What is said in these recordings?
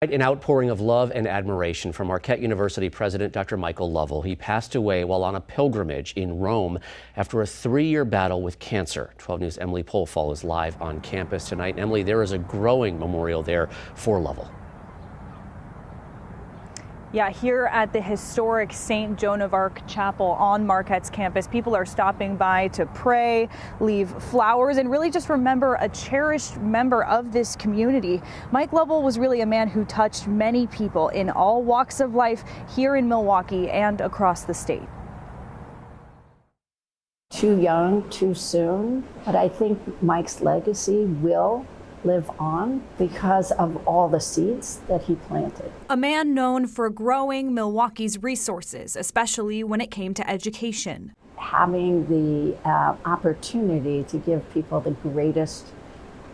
An outpouring of love and admiration from Marquette University President Dr. Michael Lovell. He passed away while on a pilgrimage in Rome after a 3-year battle with cancer. 12 News' Emily Polfall is live on campus tonight. Emily, there is a growing memorial there for Lovell. Yeah, here at the historic St. Joan of Arc Chapel on Marquette's campus, people are stopping by to pray, leave flowers, and really just remember a cherished member of this community. Mike Lovell was really a man who touched many people in all walks of life here in Milwaukee and across the state. Too young, too soon, but I think Mike's legacy will live on because of all the seeds that he planted. A man known for growing Milwaukee's resources, especially when it came to education. Having the opportunity to give people the greatest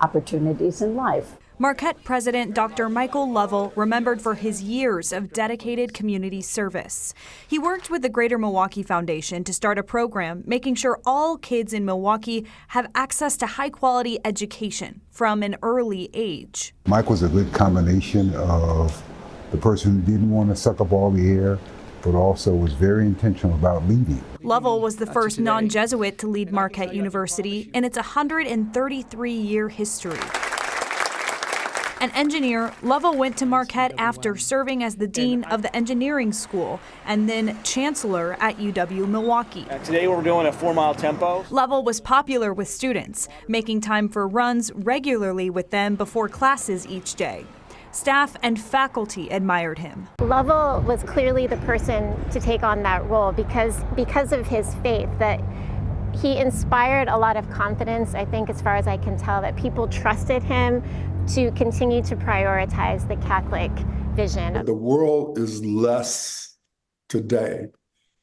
opportunities in life. Marquette President Dr. Michael Lovell remembered for his years of dedicated community service. He worked with the Greater Milwaukee Foundation to start a program making sure all kids in Milwaukee have access to high-quality education from an early age. Mike was a good combination of the person who didn't want to suck up all the air, but also was very intentional about leading. Lovell was the first non-Jesuit to lead Marquette University in its 133-year history. An engineer, Lovell went to Marquette after serving as the dean of the engineering school and then chancellor at UW-Milwaukee. Today we're doing a 4-mile tempo. Lovell was popular with students, making time for runs regularly with them before classes each day. Staff and faculty admired him. Lovell was clearly the person to take on that role because of his faith, that he inspired a lot of confidence, I think, as far as I can tell, that people trusted him to continue to prioritize the Catholic vision. The world is less today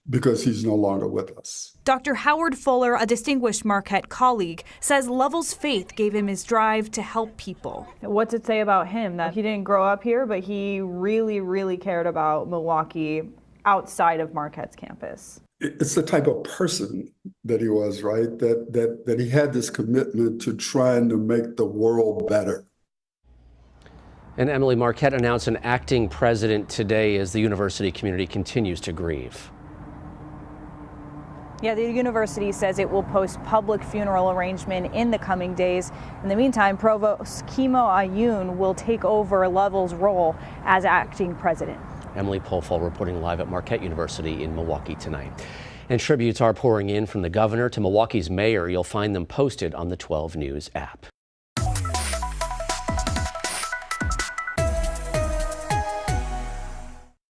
because he's no longer with us. Dr. Howard Fuller, a distinguished Marquette colleague, says Lovell's faith gave him his drive to help people. What's it say about him that he didn't grow up here, but he really, really cared about Milwaukee outside of Marquette's campus? It's the type of person that he was, right? That he had this commitment to trying to make the world better. And Emily, Marquette announced an acting president today as the university community continues to grieve. Yeah, the university says it will post public funeral arrangement in the coming days. In the meantime, Provost Kimo Ayun will take over Lovell's role as acting president. Emily Polfall reporting live at Marquette University in Milwaukee tonight. And tributes are pouring in from the governor to Milwaukee's mayor. You'll find them posted on the 12 News app.